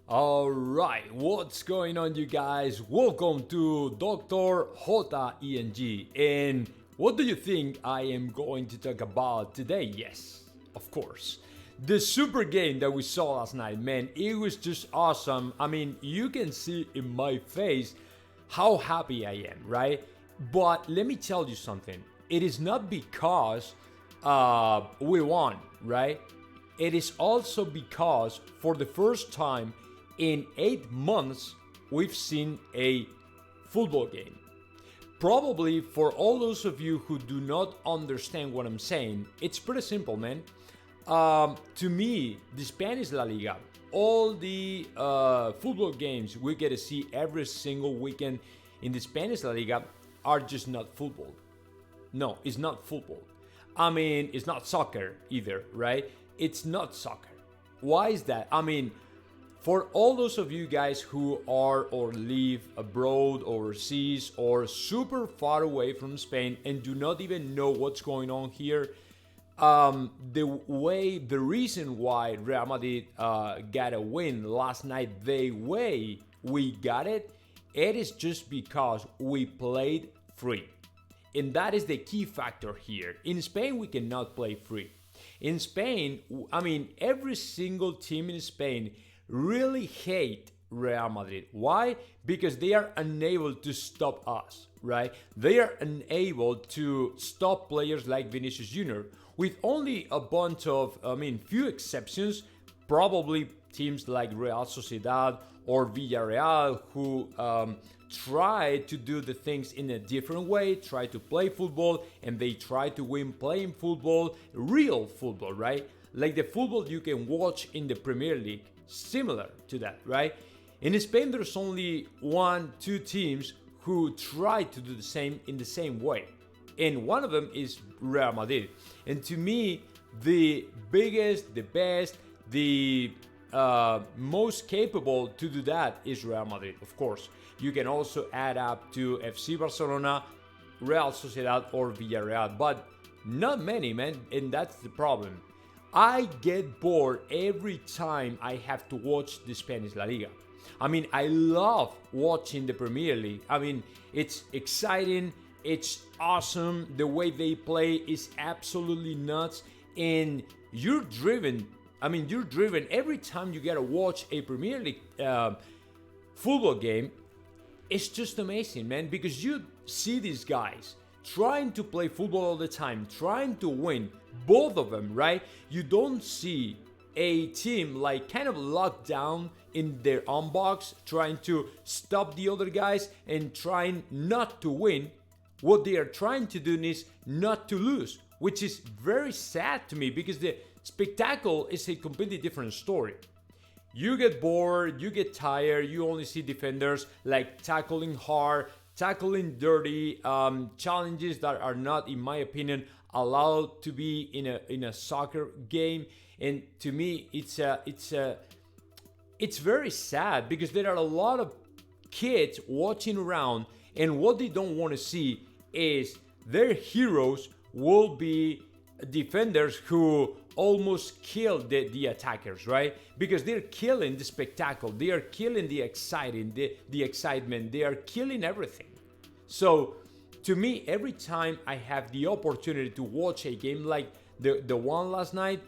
Alright, what's going on, you guys? Welcome to Dr. JOTA ENG. And what do you think I am going to talk about today? Yes, of course. The super game that we saw last night, man, it was just awesome. I mean, you can see in my face how happy I am, right? But let me tell you something. It is not because we won, right? It is also because for the first time in 8 months, we've seen a football game. Probably for all those of you who do not understand what I'm saying, it's pretty simple, man. To me, the Spanish La Liga, all the football games we get to see every single weekend in the Spanish La Liga are just not football. No, it's not football. I mean, it's not soccer either, right? It's not soccer. Why is that? I mean, for all those of you guys who are or live abroad, overseas, or super far away from Spain and do not even know what's going on here, the reason why Real Madrid got a win last night, the way we got it, it is just because we played free. And that is the key factor here. In Spain, we cannot play free. In Spain, I mean, every single team in Spain really hate Real Madrid. Why? Because they are unable to stop us, right? They are unable to stop players like Vinicius Jr. with only a bunch of, few exceptions, probably teams like Real Sociedad or Villarreal who try to do the things in a different way, try to play football, and they try to win playing football, real football, right? Like the football you can watch in the Premier League, similar to that, right? In Spain, there's only 1-2 teams who try to do the same in the same way. And one of them is Real Madrid. And to me, the biggest, the best, the most capable to do that is Real Madrid, of course. You can also add up to FC Barcelona, Real Sociedad, or Villarreal, but not many, man, and that's the problem. I get bored every time I have to watch the Spanish La Liga. I mean, I love watching the Premier League. I mean, it's exciting, it's awesome, the way they play is absolutely nuts, and you're driven every time you get to watch a Premier League football game. It's just amazing, man, because you see these guys trying to play football all the time, trying to win, both of them, right? You don't see a team like kind of locked down in their own box, trying to stop the other guys and trying not to win. What they are trying to do is not to lose, which is very sad to me because the spectacle is a completely different story. You get bored, you get tired, you only see defenders like tackling hard, tackling dirty, challenges that are not, in my opinion, allowed to be in a soccer game. And to me, it's very sad because there are a lot of kids watching around, and what they don't want to see is their heroes will be defenders who almost kill the attackers, right? Because they're killing the spectacle, they are killing the exciting, the excitement, they are killing everything. So to me, every time I have the opportunity to watch a game like the one last night,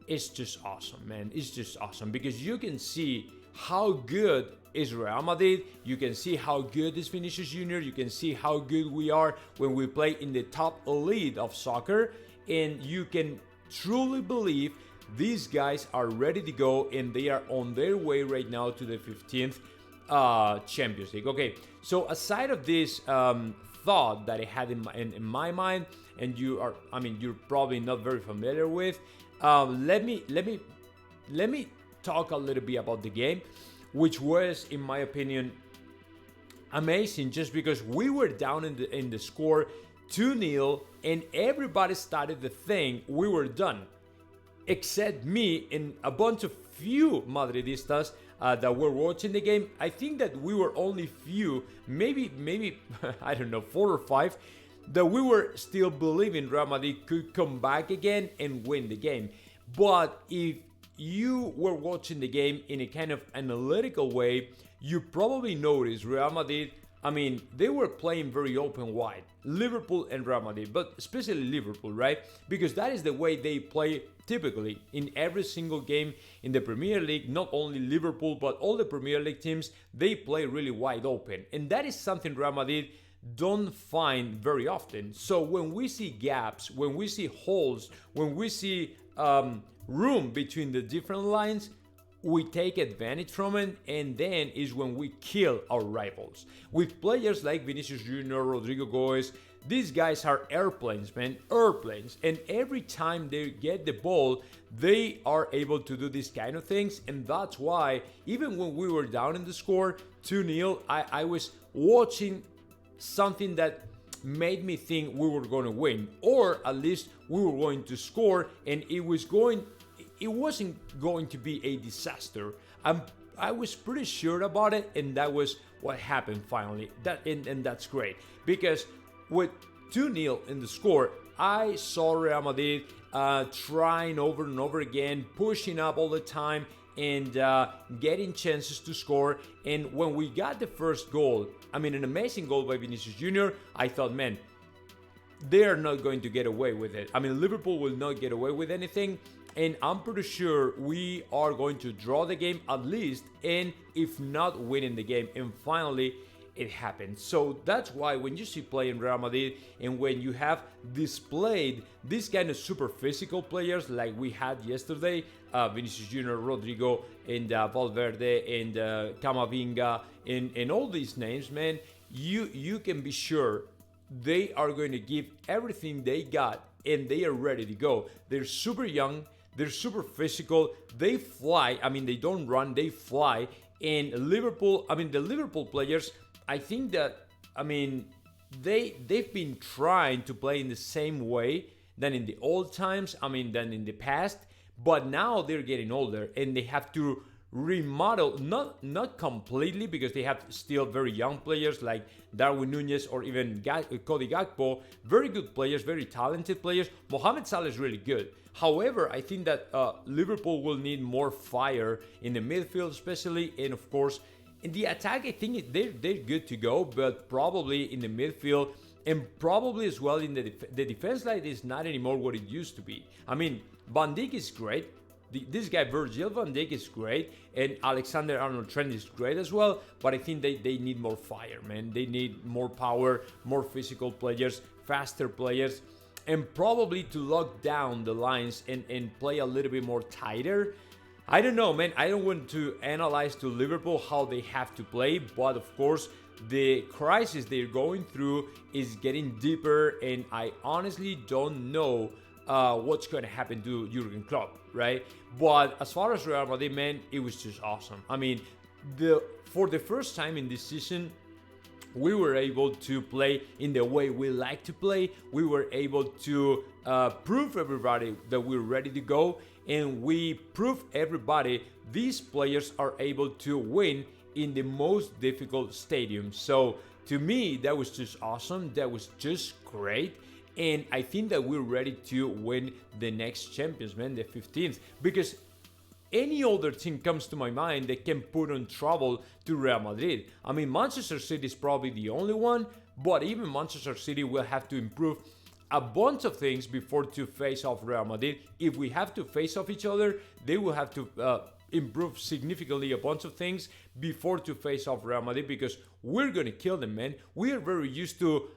it's just awesome, man. It's just awesome because you can see how good is Real Madrid, you can see how good is Vinicius Jr., you can see how good we are when we play in the top elite of soccer, and you can truly believe these guys are ready to go and they are on their way right now to the 15th Champions League. Okay, so aside of this thought that I had in my mind, and you're probably not very familiar with, let me talk a little bit about the game, which was, in my opinion, amazing just because we were down in the score 2-0 and everybody started to think we were done, except me and a bunch of few Madridistas that were watching the game. I think that we were only few, maybe I don't know, 4 or 5, that we were still believing Real Madrid could come back again and win the game. But if you were watching the game in a kind of analytical way, you probably noticed Real Madrid, I mean, they were playing very open wide, Liverpool and Real Madrid, but especially Liverpool, right? Because that is the way they play typically in every single game in the Premier League. Not only Liverpool, but all the Premier League teams, they play really wide open. And that is something Real Madrid don't find very often. So when we see gaps, when we see holes, when we see room between the different lines, we take advantage from it, and then is when we kill our rivals. With players like Vinicius Jr., Rodrigo Goes, these guys are airplanes, man, airplanes. And every time they get the ball, they are able to do these kind of things. And that's why, even when we were down in the score, 2-0, I was watching something that made me think we were going to win, or at least we were going to score, and it wasn't going to be a disaster. I was pretty sure about it, and that was what happened finally. And that's great, because with 2-0 in the score, I saw Real Madrid trying over and over again, pushing up all the time, and getting chances to score. And when we got the first goal, I mean, an amazing goal by Vinicius Jr., I thought, man, they're not going to get away with it. I mean, Liverpool will not get away with anything. And I'm pretty sure we are going to draw the game at least, and if not winning the game. And finally, it happened. So that's why when you see play in Real Madrid, and when you have displayed these kind of super physical players like we had yesterday, Vinicius Jr., Rodrigo, and Valverde, and Camavinga, and all these names, man, you can be sure they are going to give everything they got, and they are ready to go. They're super young, they're super physical, they fly. I mean, they don't run, they fly. And Liverpool, I mean, the Liverpool players, I think that, I mean, they've been trying to play in the same way than in the old times, I mean, than in the past. But now they're getting older, and they have to remodel, not completely, because they have still very young players like Darwin Núñez or even Cody Gakpo, very good players, very talented players. Mohamed Salah is really good. However, I think that Liverpool will need more fire in the midfield especially, and of course in the attack. I think they're good to go, but probably in the midfield, and probably as well in the defense line is not anymore what it used to be. I mean, Van Dijk is great. This guy Virgil van Dijk is great, and Alexander-Arnold Trent is great as well, but I think they need more fire, man. They need more power, more physical players, faster players, and probably to lock down the lines and play a little bit more tighter. I don't know, man. I don't want to analyze to Liverpool how they have to play, but of course the crisis they're going through is getting deeper, and I honestly don't know what's going to happen to Jurgen Klopp, right? But as far as Real Madrid, man, it was just awesome. I mean, for the first time in this season, we were able to play in the way we like to play. We were able to prove everybody that we're ready to go, and we prove everybody these players are able to win in the most difficult stadiums. So to me, that was just awesome. That was just great. And I think that we're ready to win the next champions, man, the 15th. Because any other team comes to my mind that can put on trouble to Real Madrid. I mean, Manchester City is probably the only one, but even Manchester City will have to improve a bunch of things before to face off Real Madrid. If we have to face off each other, they will have to improve significantly a bunch of things before to face off Real Madrid, because we're going to kill them, man. We are very used to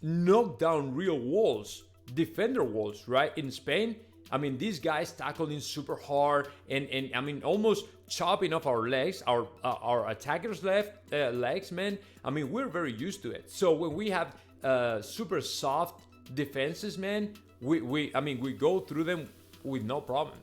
knock down real walls, defender walls, right? In Spain, I mean, these guys tackling super hard and I mean, almost chopping off our legs, our attackers' legs, man. I mean, we're very used to it. So when we have super soft defenses, man, we go through them with no problem.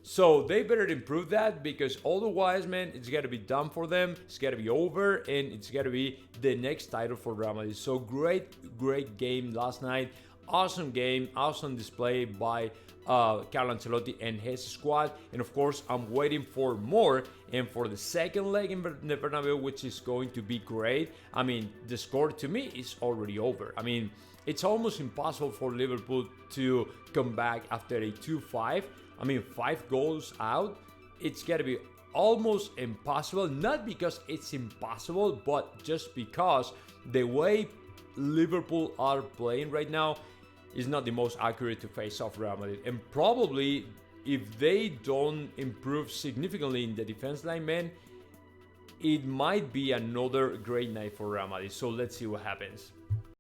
So they better improve that, because otherwise, man, it's got to be done for them. It's got to be over, and it's got to be the next title for Real Madrid. So great game last night. Awesome game, awesome display by Carlo Ancelotti and his squad. And of course, I'm waiting for more and for the second leg in the Bernabeu, which is going to be great. I mean, the score to me is already over. I mean, it's almost impossible for Liverpool to come back after a 2-5. I mean, 5 goals out, it's got to be almost impossible. Not because it's impossible, but just because the way Liverpool are playing right now is not the most accurate to face off Real Madrid. And probably if they don't improve significantly in the defense line, man, it might be another great night for Real Madrid. So let's see what happens.